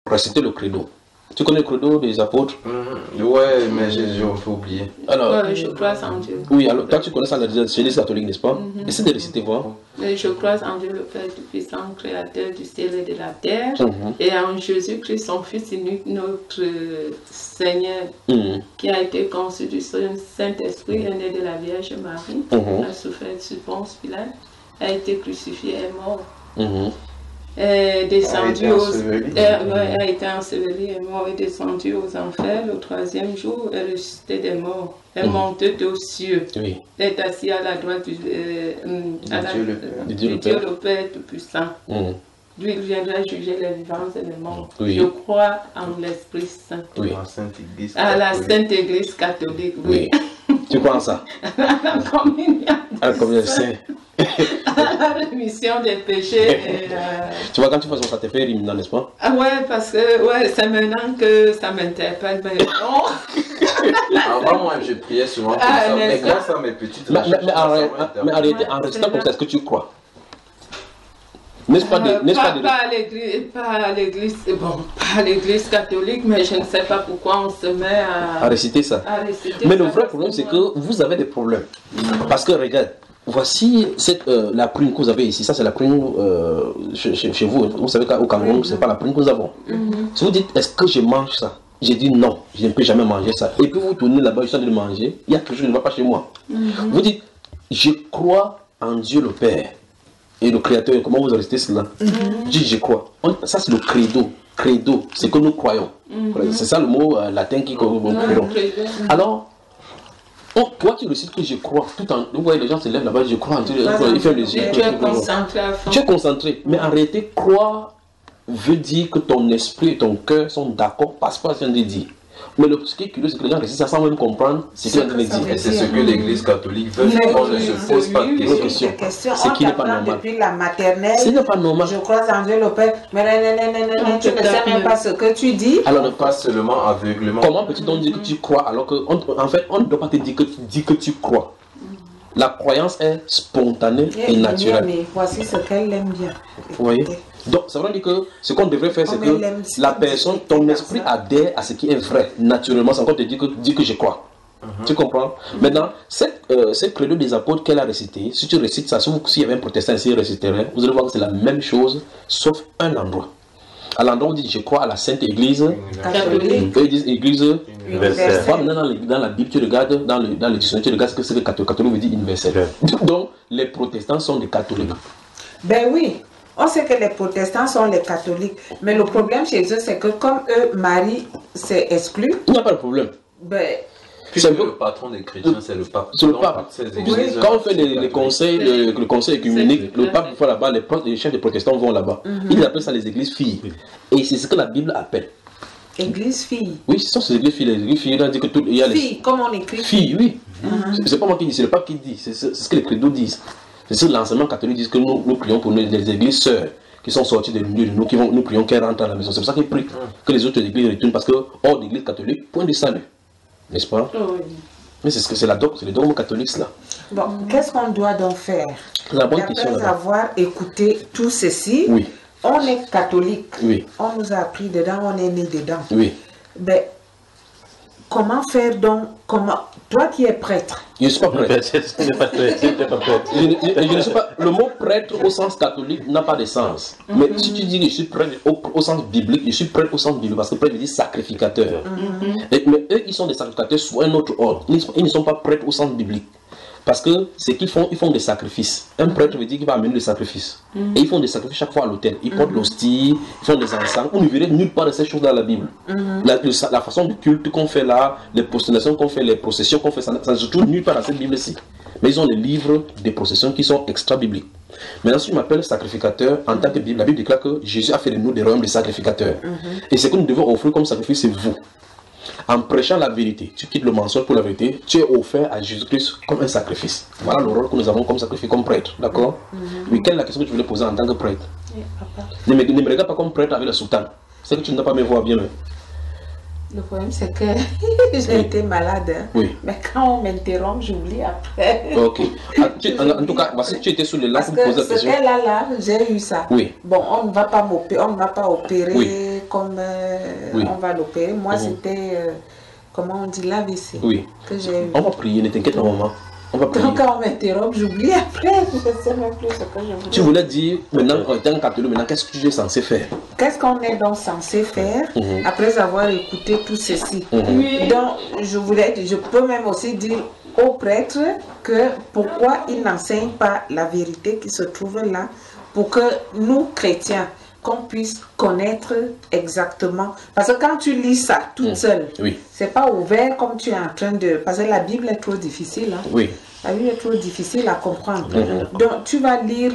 réciter le credo. Tu connais le credo des apôtres? Ouais, mais j'ai un peu oublié. Alors, je crois en Dieu. Oui, alors toi tu connais ça chez les catholiques, n'est-ce pas? Essaie de réciter, voir. Je crois en Dieu le Père Tout-Puissant, Créateur du ciel et de la terre, et en Jésus-Christ, son Fils unique, notre Seigneur, qui a été conçu du Saint-Esprit, est né de la Vierge Marie, a souffert sous Ponce Pilate, a été crucifié et mort. Est descendu a été enseveli et mort, est descendu aux enfers le 3e jour, est ressuscité des morts, est monté aux cieux, est assis à la droite du Dieu le Père Tout-Puissant. Lui, il viendra juger les vivants et les morts. Je crois en l'Esprit Saint. À la Sainte Église catholique. Tu crois en ça? À la communion. À la communion saint. À la rémission des péchés. Tu vois, quand tu fais ça, te fait rire, n'est-ce pas? Ah ouais, parce que c'est maintenant que ça m'interpelle. Mais bon. Avant, moi, je priais souvent comme ça, mais grâce à mes petites recherches, mais en réalité, en restant comme ça, est-ce que tu crois? N'est-ce pas pas à l'église, bon, pas à l'église catholique, mais je ne sais pas pourquoi on se met à réciter ça. Mais le vrai problème, c'est que vous avez des problèmes. Parce que regarde, voici la prune que vous avez ici. Ça, c'est la prune chez vous. Vous savez qu'au Cameroun, ce n'est pas la prune que nous avons. Si vous dites, est-ce que je mange ça? J'ai dit non, je ne peux jamais manger ça. Et puis vous tournez là-bas, je suis en train de manger, il y a quelque chose qui ne va pas chez moi. Vous dites, je crois en Dieu le Père et le Créateur. Comment vous arrêtez cela? Je dis, je crois. Ça, c'est le credo. Credo, c'est que nous croyons. C'est ça le mot latin qui nous croyons. Alors, toi tu récites que je crois, tout en. Vous voyez, les gens se lèvent là-bas, je crois en Dieu. Ils font les yeux. Tu es concentré à fond. Tu es concentré. Mais en réalité, croire veut dire que ton esprit et ton cœur sont d'accord, parce que c'est ce qu'on dit. Mais ce qui est curieux, c'est que les gens récitent ça sans même comprendre ce qu'il est dit. Et c'est ce que l'Église catholique veut, qu'on ne se pose pas de questions. Ce qui n'est pas normal. Depuis la maternelle, ce n'est pas normal. Je crois en Dieu le Père, mais tu ne sais même pas ce que tu dis. Alors ne pas seulement aveuglement. Comment peut-il donc dire que tu crois alors que, en fait, on ne doit pas te dire que tu dis que tu crois. La croyance est spontanée et naturelle. Mais voici ce qu'elle aime bien. Vous voyez? Donc, ça veut dire que ce qu'on devrait faire, c'est que la personne, ton esprit adhère à ce qui est vrai, naturellement, sans qu'on te dise que je crois. Tu comprends? Maintenant, cette credo des apôtres qu'elle a récité, si tu récites ça, s'il y avait un protestant ici, il réciterait, vous allez voir que c'est la même chose, sauf un endroit. À l'endroit où on dit je crois à la Sainte Église catholique, eux ils disent Église universelle. Dans la Bible, tu regardes, dans le dictionnaire, tu regardes ce que catholique veut dire universel. Donc, les protestants sont des catholiques. Ben oui. On sait que les protestants sont les catholiques, mais le problème chez eux, c'est que comme eux, Marie s'est exclue. Il n'y a pas de problème. Ben, puisque le patron des chrétiens, c'est le pape. C'est le pape. Quand on fait les conseils, le conseil écuménique, le pape va là-bas, les chefs des protestants vont là-bas. Ils appellent ça les églises filles. Et c'est ce que la Bible appelle. Église fille. Oui, ce sont ces églises filles. Les églises filles, on dit que tout. Il y a les filles, comme on écrit. Filles, oui. C'est pas moi qui dis, c'est le pape qui dit. C'est ce que les credos disent. C'est ce que l'enseignement catholique dit que nous prions pour les églises sœurs qui sont sorties de milieu de nous, nous prions qu'elles rentrent à la maison. C'est pour ça qu'ils prient que les autres églises retournent, parce que hors d'église catholique, point de salut. N'est-ce pas? Mais c'est ce que c'est le dogme catholique, cela. Bon, qu'est-ce qu'on doit donc faire? La bonne question. Après avoir écouté tout ceci, on est catholique. On nous a appris dedans, on est né dedans. Ben, comment faire donc? Toi qui es prêtre. Je ne suis pas prêtre. Je ne suis pas. Le mot prêtre au sens catholique n'a pas de sens. Mais si tu dis que je suis prêtre au sens biblique, je suis prêtre au sens biblique, parce que prêtre veut dire sacrificateur. Mais eux, ils sont des sacrificateurs sous un autre ordre. Ils ne sont pas prêtres au sens biblique. Parce que ce qu'ils font, ils font des sacrifices. Un prêtre veut dire qu'il va amener des sacrifices. Et ils font des sacrifices chaque fois à l'autel. Ils portent l'hostie, ils font des encens. On ne verrait nulle part de ces choses dans la Bible. La façon de culte qu'on fait là, les prosternations qu'on fait, les processions qu'on fait, ça ne se trouve nulle part dans cette Bible-ci. Mais ils ont les livres des processions qui sont extra-bibliques. Maintenant, si je m'appelle sacrificateur, en tant que Bible, la Bible déclare que Jésus a fait de nous des royaumes de sacrificateurs. Et ce que nous devons offrir comme sacrifice, c'est vous. En prêchant la vérité, tu quittes le mensonge pour la vérité, tu es offert à Jésus-Christ comme un sacrifice. Voilà le rôle que nous avons comme sacrifice, comme prêtre. D'accord? Mais quelle est la question que tu voulais poser en tant que prêtre? Ne me regarde pas comme prêtre avec le soutane. C'est que tu ne dois pas me voir bien. Le problème, c'est que j'ai été malade. Mais quand on m'interrompt, j'oublie après. Ok. En tout cas, voici que tu étais sous les lampes pour poser la question. Parce que là, j'ai eu ça. Bon, on ne va pas m'opérer. On ne va pas opérer comme on va l'opérer. Moi, c'était, comment on dit, l'AVC que j'ai eu. On va prier, ne t'inquiète pas, maman. On va prier. Quand on m'interrompt, j'oublie après. Je ne sais même plus ce que je voulais. Tu voulais dire, maintenant, en tant catholique, maintenant, qu'est-ce que tu es censé faire? Qu'est-ce qu'on est donc censé faire après avoir écouté tout ceci? Donc, je peux même aussi dire aux prêtres que pourquoi ils n'enseignent pas la vérité qui se trouve là pour que nous, chrétiens, qu'on puisse connaître exactement. Parce que quand tu lis ça toute seule, c'est pas ouvert comme tu es en train de... Parce que la Bible est trop difficile. Hein? Oui. La Bible est trop difficile à comprendre. Donc tu vas lire.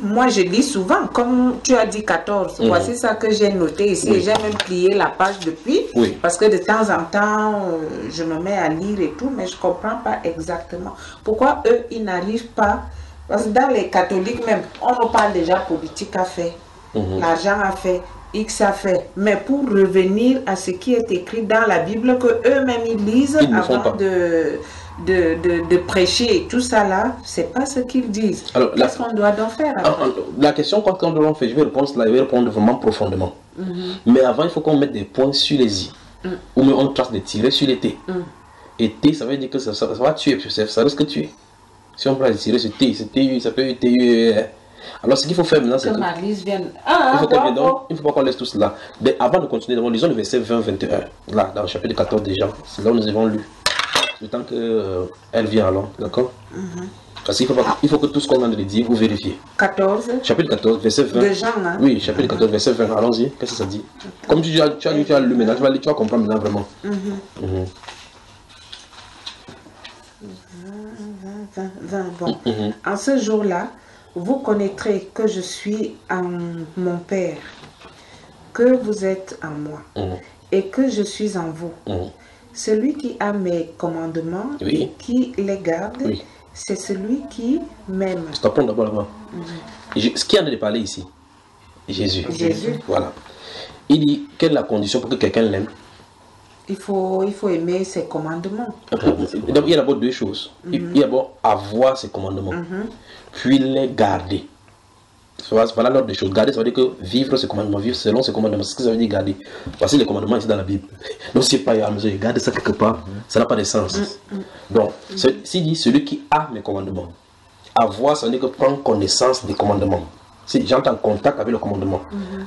Moi je lis souvent, comme tu as dit 14. Voici ça que j'ai noté ici. Et j'ai même plié la page depuis. Parce que de temps en temps, je me mets à lire et tout, mais je ne comprends pas exactement. Pourquoi eux, ils n'arrivent pas... Parce que dans les catholiques même, on nous parle déjà politique à faire. L'argent a fait, X a fait. Mais pour revenir à ce qui est écrit dans la Bible, que eux-mêmes ils lisent avant de prêcher et tout ça là, c'est pas ce qu'ils disent. Qu'est-ce qu'on doit donc faire? La question qu'on doit faire, je vais répondre vraiment profondément. Mais avant, il faut qu'on mette des points sur les i. Ou même on trace des tirets sur les t. Et t, ça veut dire que ça va tuer, ça risque de tuer. Si on prend des tirets sur t, c'est t, ça peut être t. Alors, ce qu'il faut faire maintenant, c'est que... Marlise vienne... il faut pas qu'on laisse tout cela. Mais avant de continuer, lisons le verset 20-21. Là, dans le chapitre 14 déjà. C'est là où nous avons lu. Le temps qu'elle vient alors, d'accord? Parce qu'il faut que tout ce qu'on vient de dire, vous vérifiez. 14. Chapitre 14, verset 20. De Jean, hein? Oui, chapitre 14, verset 20. Allons-y. Qu'est-ce que ça dit? Comme tu as lu maintenant, tu vas comprendre maintenant vraiment. 20. Bon. En ce jour-là, vous connaîtrez que je suis en mon Père, que vous êtes en moi, et que je suis en vous. Celui qui a mes commandements et qui les garde, c'est celui qui m'aime. Stoppons d'abord là-bas. Ce qui en est de parler ici? Jésus. Voilà. Il dit, quelle est la condition pour que quelqu'un l'aime? Il faut aimer ses commandements. Il y a d'abord deux choses. Il y a d'abord avoir ses commandements, puis les garder. Voilà l'ordre des choses. Garder, ça veut dire que vivre ses commandements, vivre selon ses commandements. C'est ce que ça veut dire garder. Voici les commandements ici dans la Bible. Donc, si pas à la maison, garde ça quelque part, ça n'a pas de sens. Donc, s'il dit celui qui a mes commandements, avoir, ça veut dire que prendre connaissance des commandements. Si j'entre en contact avec le commandement,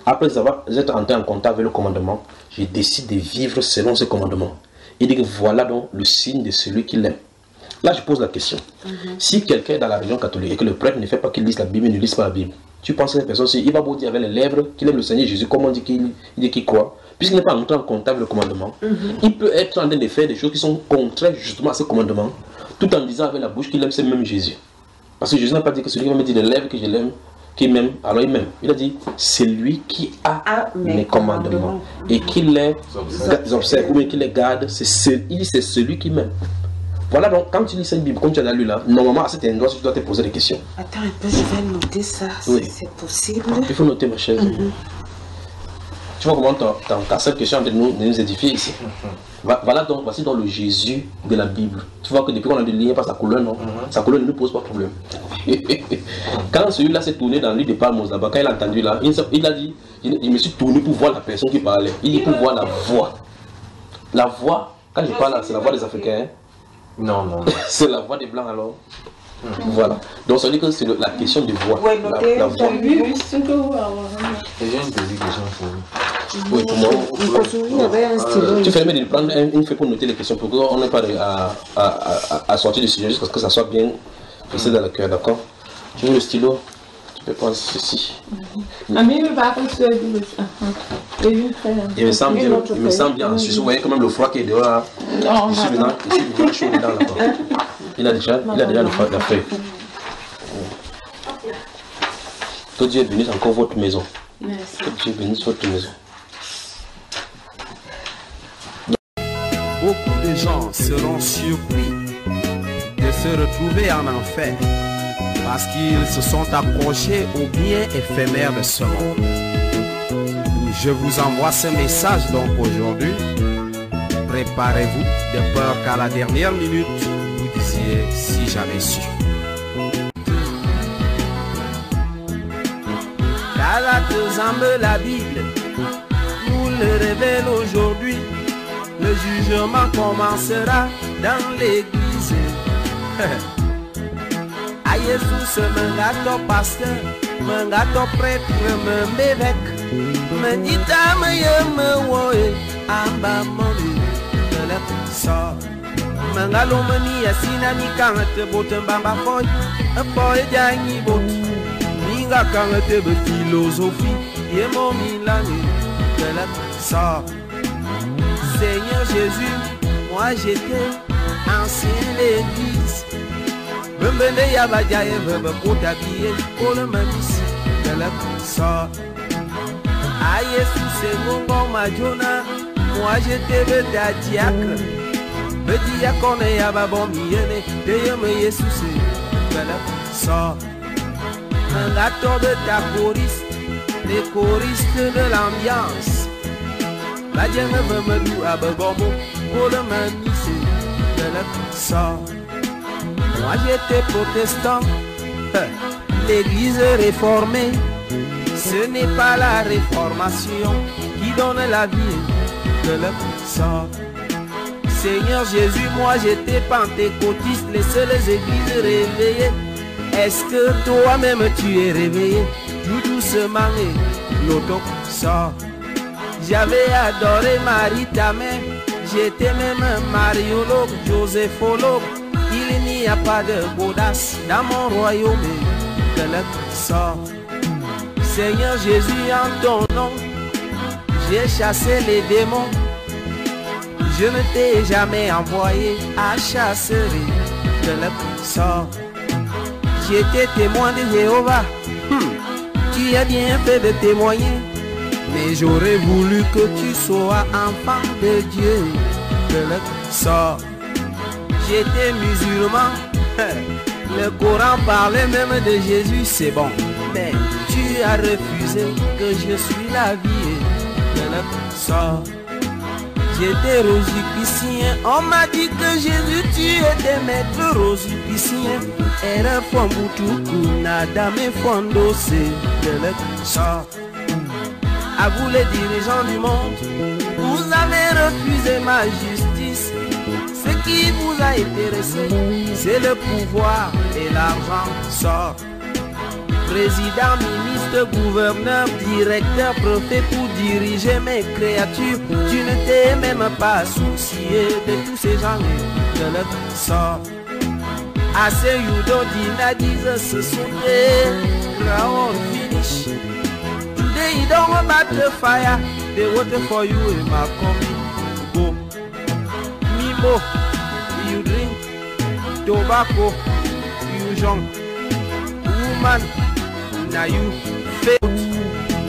après être entré en contact avec le commandement, je décide de vivre selon ce commandement. Il dit que voilà donc le signe de celui qui l'aime. Là, je pose la question. Si quelqu'un est dans la religion catholique et que le prêtre ne fait pas qu'il lise la Bible, il ne lise pas la Bible, tu penses que cette personne, il va beau dire avec les lèvres qu'il aime le Seigneur Jésus, comme on dit qu'il croit, puisqu'il n'est pas entré en contact avec le commandement, il peut être en train de faire des choses qui sont contraires justement à ce commandement, tout en disant avec la bouche qu'il aime ce même Jésus. Parce que Jésus n'a pas dit que celui qui va me dire les lèvres que je l'aime, qui m'aime, alors il m'aime. Il a dit, c'est lui qui a mes commandements et qui les observe ou bien qui les garde, il dit c'est celui qui m'aime. Voilà donc, quand tu lis cette Bible, comme tu as lu là, normalement à cet endroit, tu dois te poser des questions. Attends un peu, je vais noter ça, si c'est possible. Il faut noter, ma chère. Tu vois comment ta seule question de nous édifier ici. Voilà donc, voici donc le Jésus de la Bible. Tu vois que depuis qu'on a déligné par sa couleur, non, sa couleur ne nous pose pas de problème. Quand celui-là s'est tourné dans l'île de Palmos là-bas, quand il a entendu là, il a dit, je me suis tourné pour voir la personne qui parlait. Il dit pour voir la voix. La voix, quand je parle là, c'est la voix des Africains. Hein? Non. C'est la voix des Blancs alors. Voilà. Donc ça veut dire que c'est la question de voix. Oui, la voix. J'ai une question pour vous. Oui, pour moi. Il y avait un stylo. Tu fais de prendre une feuille pour noter les questions pour qu'on n'ait pas à sortir du sujet jusqu'à ce que ça soit bien placé dans le cœur, d'accord? Tu veux le stylo? Tu peux prendre ceci. Mais il ne va pas construire du Il me semble bien en Suisse. Vous voyez quand même le froid qui est dehors là. Je suis dedans chaud dedans là. Il a déjà la feuille. Que Dieu bénisse encore votre maison. Merci. Que Dieu bénisse votre maison. Beaucoup de gens seront surpris de se retrouver en enfer parce qu'ils se sont accrochés au bien éphémère de ce monde. Je vous envoie ce message donc aujourd'hui. Préparez-vous de peur qu'à la dernière minute, vous disiez si j'avais su. Galates, la Bible le révèle aujourd'hui. Le jugement commencera dans l'église. A Jésus, mengato pasteur, mengato prêtre, me évêque. Me dit à me woe, amba moni, de la sort. Mangalo mani asina ni kangate bote mbamba foy, a foy jangi bot. Minga kangate be philosophie, yemo milani, de la sort. Seigneur Jésus, moi j'étais ancien l'église. Bembele yabajaye bebe kotabiye, pour le mamisi, de la sort. Ah Jésus c'est mon bon majona, moi j'étais le diacre. Le diacre est à babon mienne, de Jésus c'est de la sort. Un gâteau de ta choriste, les choristes de l'ambiance. La dienne me loue à babon, pour le mamisi, de la sort. Moi j'étais protestant, l'église réformée. Ce n'est pas la réformation qui donne la vie de le sang. Seigneur Jésus, moi j'étais pentecôtiste, les seules églises réveillées. Est-ce que toi-même tu es réveillé? Tout doucement et l'auto sort. J'avais adoré Marie ta mère, j'étais même mariologue, joséphologue. Il n'y a pas de audace dans mon royaume de le sort. Seigneur Jésus, en ton nom, j'ai chassé les démons. Je ne t'ai jamais envoyé à chasser de le sort. J'étais témoin de Jéhovah. Tu as bien fait de témoigner, mais j'aurais voulu que tu sois enfant de Dieu de le sort. J'étais musulman. Le Coran parlait même de Jésus, c'est bon. Mais tu as refusé que je suis la vie de notre sort. J'étais rosicrucien, on m'a dit que Jésus tu étais maître rosicrucien. Era fombutuku nada me fondose de notre sort. À vous les dirigeants du monde, vous avez refusé ma justice. Ce qui vous a intéressé, c'est le pouvoir et l'argent sort. Président, ministre, gouverneur, directeur, préfet pour diriger mes créatures. Tu ne t'es même pas soucié de tous ces gens de leur sort. Assez Yudo Dina disent ce sont des round finish. Today you don't about the fire, they waiting for you in my coming. Go. Mimo, you drink tobacco, you jump. Woman, now you fail.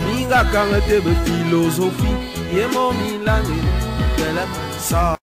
Minga kangete be philosophie, yemo milani, de la sa.